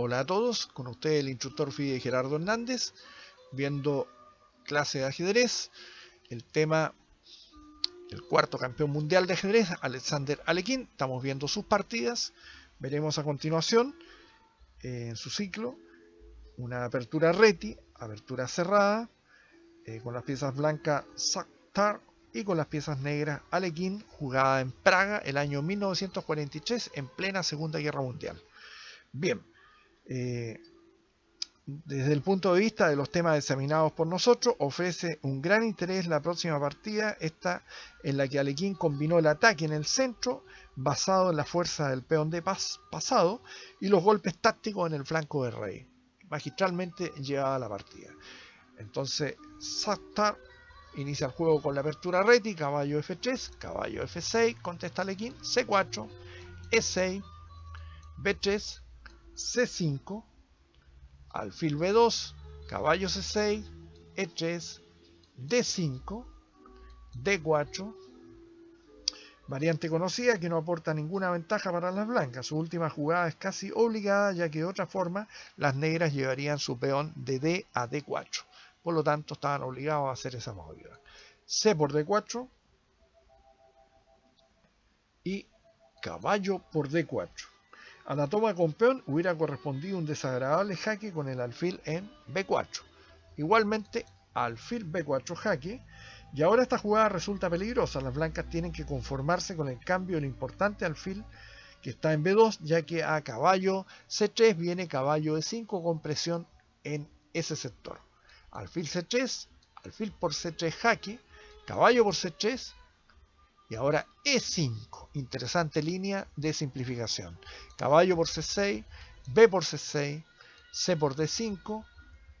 Hola a todos, con ustedes el instructor FIDE Gerardo Hernández, viendo clase de ajedrez, el tema, el cuarto campeón mundial de ajedrez, Alexander Alekhine. Estamos viendo sus partidas, veremos a continuación, en su ciclo, una apertura reti, apertura cerrada, con las piezas blancas Shakhtar y con las piezas negras Alekhine, jugada en Praga el año 1943, en plena Segunda Guerra Mundial. Bien. Desde el punto de vista de los temas examinados por nosotros, ofrece un gran interés la próxima partida, esta en la que Alekhine combinó el ataque en el centro, basado en la fuerza del peón de pasado, y los golpes tácticos en el flanco de rey. Magistralmente llevada la partida. Entonces, Shakhtar inicia el juego con la apertura reti, caballo F3, caballo F6, contesta Alekhine, C4, E6, B3, C5, alfil B2, caballo C6, E3, D5, D4, variante conocida que no aporta ninguna ventaja para las blancas. Su última jugada es casi obligada, ya que de otra forma las negras llevarían su peón de D a D4. Por lo tanto, estaban obligados a hacer esa movida. C por D4 y caballo por D4. A la toma con peón hubiera correspondido un desagradable jaque con el alfil en B4. Igualmente, alfil B4 jaque. Y ahora esta jugada resulta peligrosa. Las blancas tienen que conformarse con el cambio del importante alfil que está en B2, ya que a caballo C3 viene caballo E5 con presión en ese sector. Alfil C3, alfil por C3 jaque, caballo por C3. Y ahora E5, interesante línea de simplificación. Caballo por C6, B por C6, C por D5,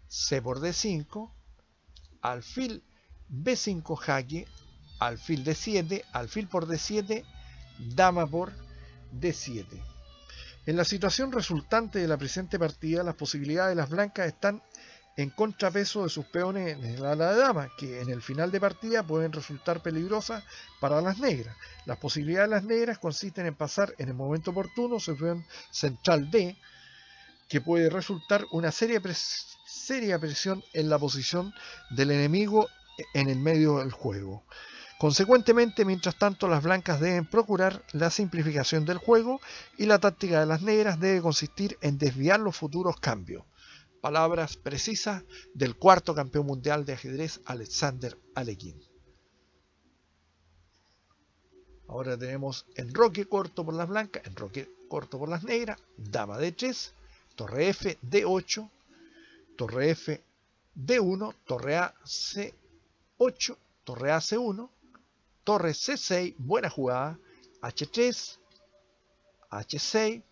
C por D5, alfil B5 jaque, alfil D7, alfil por D7, dama por D7. En la situación resultante de la presente partida, las posibilidades de las blancas están en contrapeso de sus peones en el ala de dama, que en el final de partida pueden resultar peligrosas para las negras. Las posibilidades de las negras consisten en pasar en el momento oportuno su peón central D, que puede resultar una seria presión en la posición del enemigo en el medio del juego. Consecuentemente, mientras tanto, las blancas deben procurar la simplificación del juego y la táctica de las negras debe consistir en desviar los futuros cambios. Palabras precisas del cuarto campeón mundial de ajedrez, Alexander Alekhine. Ahora tenemos enroque corto por las blancas, enroque corto por las negras, dama D3, torre F, D8, torre F, D1, torre A, C8, torre A, C1, torre C6, buena jugada, H3, H6,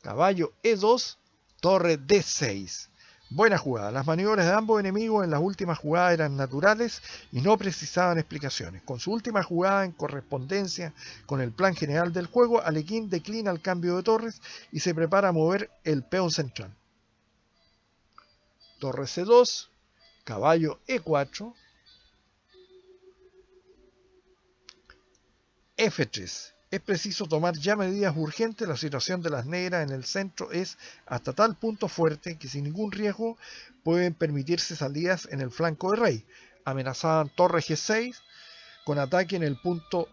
caballo E2, torre D6. Buena jugada. Las maniobras de ambos enemigos en las últimas jugadas eran naturales y no precisaban explicaciones. Con su última jugada en correspondencia con el plan general del juego, Alekhine declina el cambio de torres y se prepara a mover el peón central. Torre C2, caballo E4, F3. Es preciso tomar ya medidas urgentes. La situación de las negras en el centro es hasta tal punto fuerte que sin ningún riesgo pueden permitirse salidas en el flanco de rey. Amenazaban torre G6 con ataque en el punto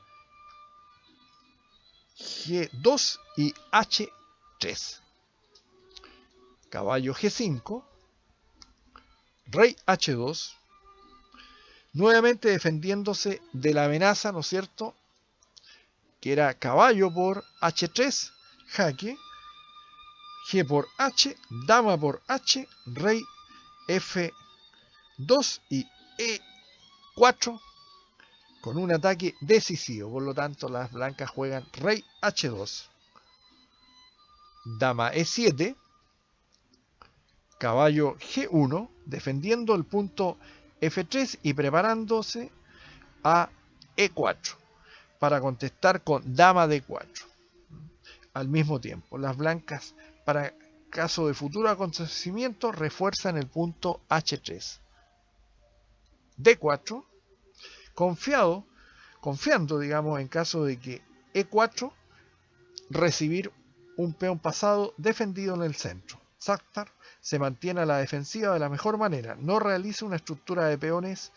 G2 y H3. Caballo G5, rey H2, nuevamente defendiéndose de la amenaza, ¿no es cierto?, que era caballo por H3, jaque, G por H, dama por H, rey F2 y E4 con un ataque decisivo. Por lo tanto, las blancas juegan rey H2, dama E7, caballo G1, defendiendo el punto F3 y preparándose a E4 para contestar con dama D4. Al mismo tiempo, las blancas, para caso de futuro acontecimiento, refuerzan el punto H3. D4, confiando, digamos, en caso de que E4, recibir un peón pasado defendido en el centro. Shakhtar se mantiene a la defensiva de la mejor manera, no realiza una estructura de peones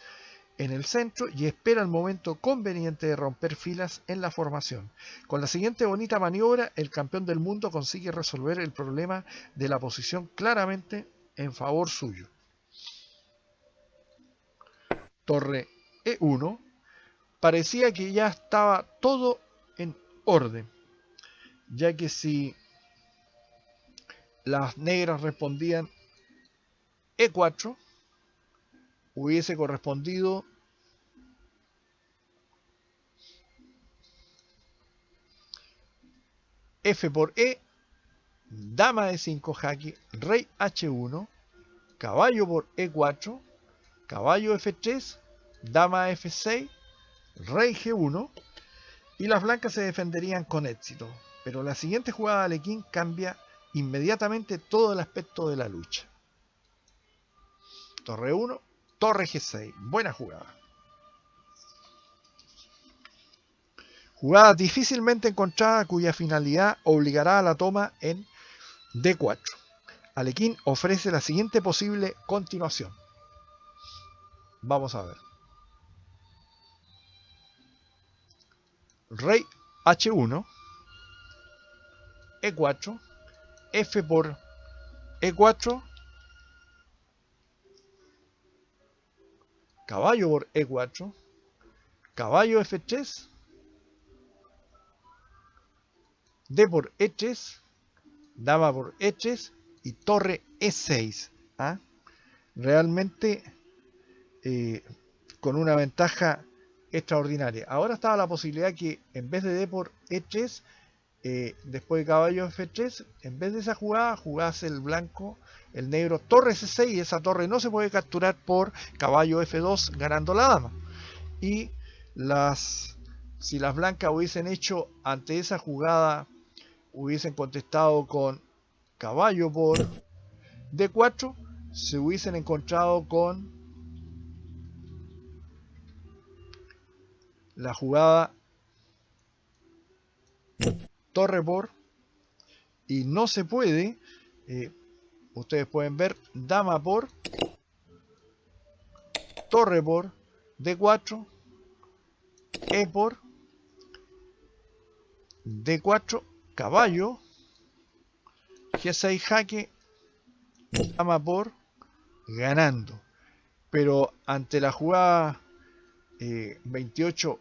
en el centro y espera el momento conveniente de romper filas en la formación. Con la siguiente bonita maniobra, el campeón del mundo consigue resolver el problema de la posición claramente en favor suyo. Torre E1. Parecía que ya estaba todo en orden, ya que si las negras respondían E4, hubiese correspondido F por E, dama E5 jaque, rey H1, caballo por E4, caballo F3, dama F6, rey G1, y las blancas se defenderían con éxito. Pero la siguiente jugada de Alekhine cambia inmediatamente todo el aspecto de la lucha. Torre 1, torre G6, buena jugada. Jugada difícilmente encontrada cuya finalidad obligará a la toma en D4. Alekhine ofrece la siguiente posible continuación. Vamos a ver. Rey H1, E4, F por E4, caballo por E4, caballo F3, D por E3, dama por E3 y torre E6. ¿Ah? Realmente con una ventaja extraordinaria. Ahora estaba la posibilidad que en vez de D por E3, después de caballo F3, en vez de esa jugada, jugase el blanco, el negro, torre C6, y esa torre no se puede capturar por caballo F2 ganando la dama. Y si las blancas hubiesen hecho ante esa jugada, hubiesen contestado con caballo por D4, se hubiesen encontrado con la jugada torre por, y no se puede, ustedes pueden ver, dama por, torre por, D4, E por, D4, caballo, G6 jaque, dama por, ganando. Pero ante la jugada 28,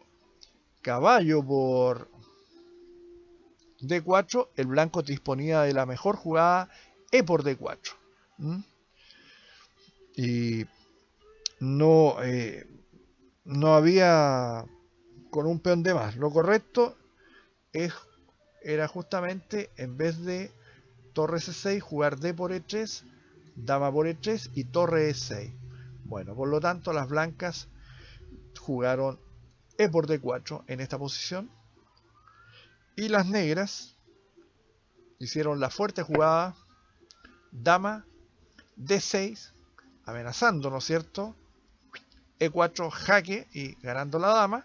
caballo por D4, el blanco disponía de la mejor jugada E por D4. Y no había con un peón de más. Lo correcto era justamente, en vez de torre C6, jugar D por E3, dama por E3 y torre E6. Bueno, por lo tanto las blancas jugaron E por D4 en esta posición, y las negras hicieron la fuerte jugada dama D6, amenazando, ¿no es cierto?, E4 jaque y ganando la dama.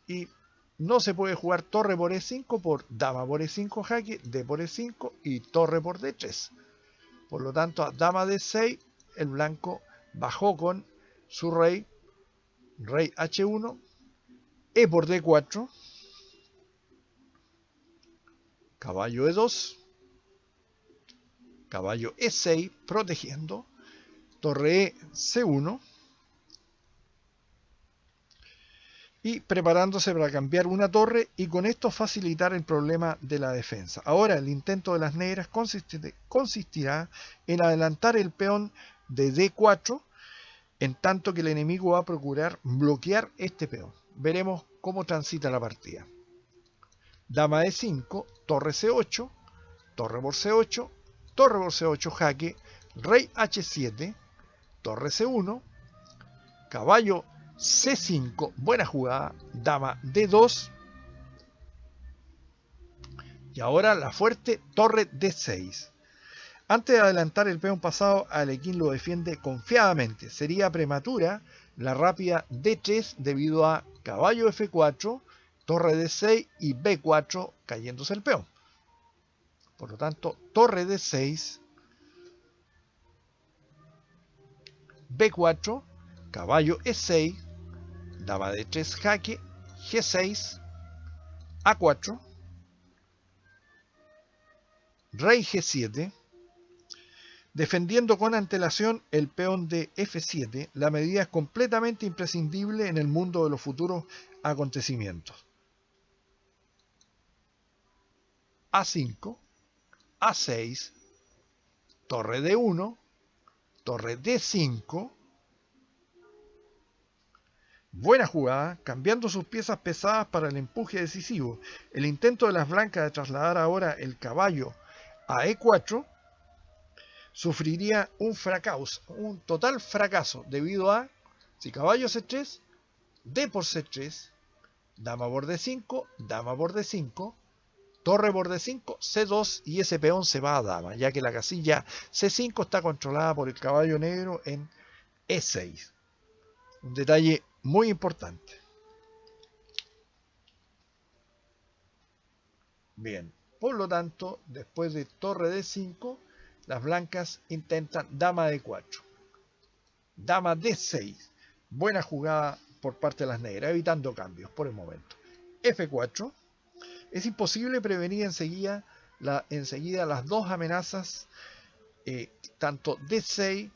Y no se puede jugar torre por E5 por dama por E5 jaque, D por E5 y torre por D3. Por lo tanto, a dama D6, el blanco bajó con su rey, rey H1, E por D4, caballo E2, caballo E6 protegiendo, torre E C1, y preparándose para cambiar una torre y con esto facilitar el problema de la defensa. Ahora el intento de las negras consistirá en adelantar el peón de D4, en tanto que el enemigo va a procurar bloquear este peón. Veremos cómo transita la partida. Dama E5, torre C8, torre por C8, torre por C8 jaque, rey H7, torre C1, caballo C5, buena jugada, dama D2, y ahora la fuerte torre D6. Antes de adelantar el peón pasado, Alekhine lo defiende confiadamente. Sería prematura la rápida D3 debido a caballo F4, torre D6 y B4 cayéndose el peón. Por lo tanto, torre D6, B4, caballo E6, dama de 3 jaque, G6, A4, rey G7, defendiendo con antelación el peón de F7. La medida es completamente imprescindible en el mundo de los futuros acontecimientos. A5, A6, torre D1, torre D5. Buena jugada, cambiando sus piezas pesadas para el empuje decisivo. El intento de las blancas de trasladar ahora el caballo a E4 sufriría un fracaso, un total fracaso, debido a, si caballo C3, D por C3, dama por D5, dama por D5, torre por D5, C2, y ese peón se va a dama, ya que la casilla C5 está controlada por el caballo negro en E6. Un detalle muy importante. Bien, por lo tanto, después de torre D5, las blancas intentan dama D4, dama D6. Buena jugada por parte de las negras, evitando cambios por el momento. F4. Es imposible prevenir enseguida las dos amenazas, tanto D6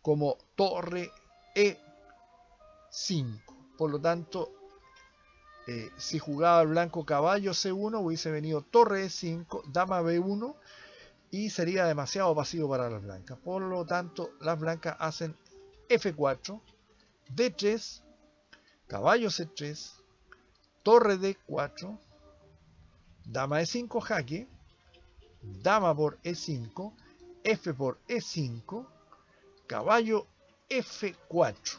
como torre E5. Por lo tanto, si jugaba el blanco caballo C1, hubiese venido torre E5, dama B1, y sería demasiado pasivo para las blancas. Por lo tanto, las blancas hacen F4, D3, caballo C3, torre D4, dama E5 jaque, dama por E5, F por E5, caballo F4,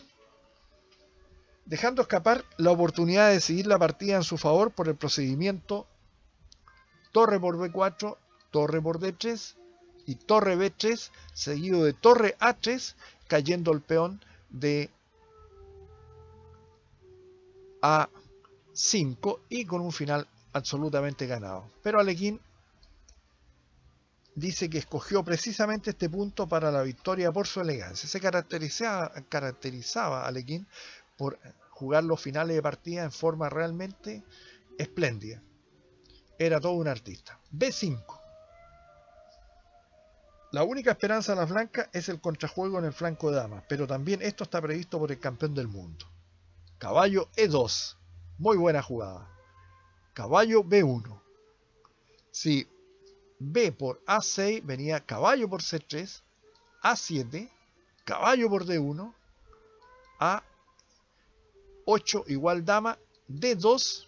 dejando escapar la oportunidad de decidir la partida en su favor por el procedimiento torre por B4, torre por D3 y torre B3, seguido de torre A3, cayendo el peón de A5 y con un final absolutamente ganado. Pero Alekhine dice que escogió precisamente este punto para la victoria por su elegancia. Se caracterizaba Alekhine por jugar los finales de partida en forma realmente espléndida. Era todo un artista. B5. La única esperanza de las blancas es el contrajuego en el flanco de damas, pero también esto está previsto por el campeón del mundo. Caballo E2. Muy buena jugada. Caballo B1. Si B por A6 venía caballo por C3, A7, caballo por D1, A8 igual dama, D2,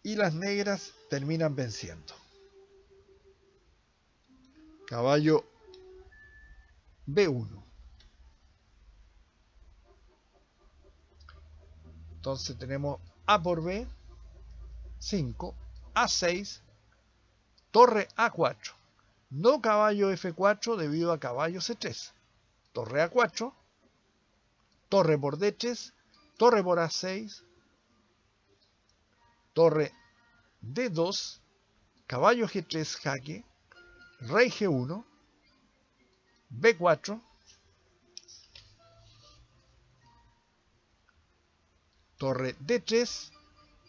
y las negras terminan venciendo. Caballo B1. Entonces tenemos A por B, 5, A6, torre A4. No caballo F4 debido a caballo C3. Torre A4, torre por D3, torre por A6, torre D2, caballo G3 jaque, rey G1, B4, torre D3,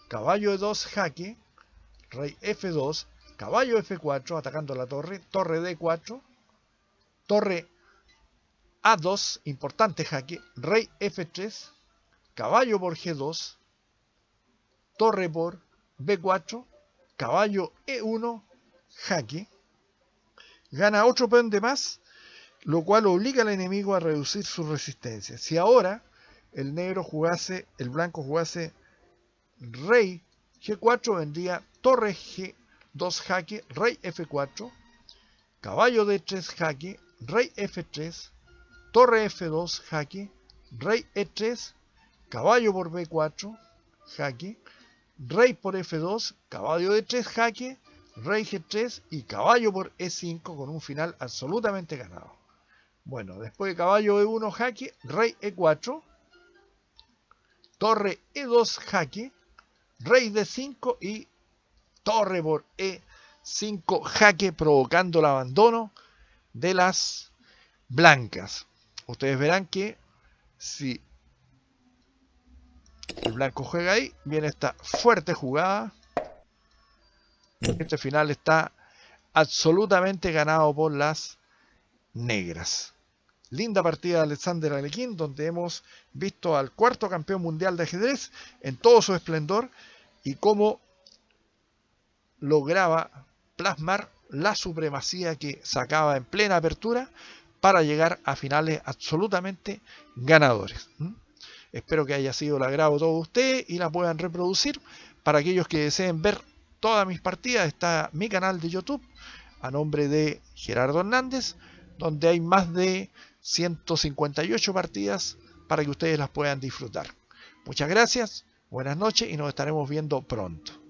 caballo E2 jaque, rey F2, caballo F4 atacando la torre, torre D4, torre A2, importante jaque, rey F3, caballo por G2, torre por B4, caballo E1, jaque. Gana otro peón de más, lo cual obliga al enemigo a reducir su resistencia. Si ahora el blanco jugase rey G4, vendría torre G2 jaque, rey F4, caballo D3 jaque, rey F3, torre F2 jaque, rey E3, caballo por B4 jaque, rey por F2, caballo D3 jaque, rey G3 y caballo por E5 con un final absolutamente ganado. Bueno, después de caballo E1 jaque, rey E4, torre E2 jaque, rey D5 y torre por E5 jaque, provocando el abandono de las blancas. Ustedes verán que si el blanco juega ahí, viene esta fuerte jugada. Este final está absolutamente ganado por las negras. Linda partida de Alexander Alekhine, donde hemos visto al cuarto campeón mundial de ajedrez en todo su esplendor y cómo lograba plasmar la supremacía que sacaba en plena apertura para llegar a finales absolutamente ganadores. Espero que haya sido el agrado de todos ustedes y la puedan reproducir. Para aquellos que deseen ver todas mis partidas, está mi canal de YouTube a nombre de Gerardo Hernández, donde hay más de 158 partidas para que ustedes las puedan disfrutar. Muchas gracias, buenas noches y nos estaremos viendo pronto.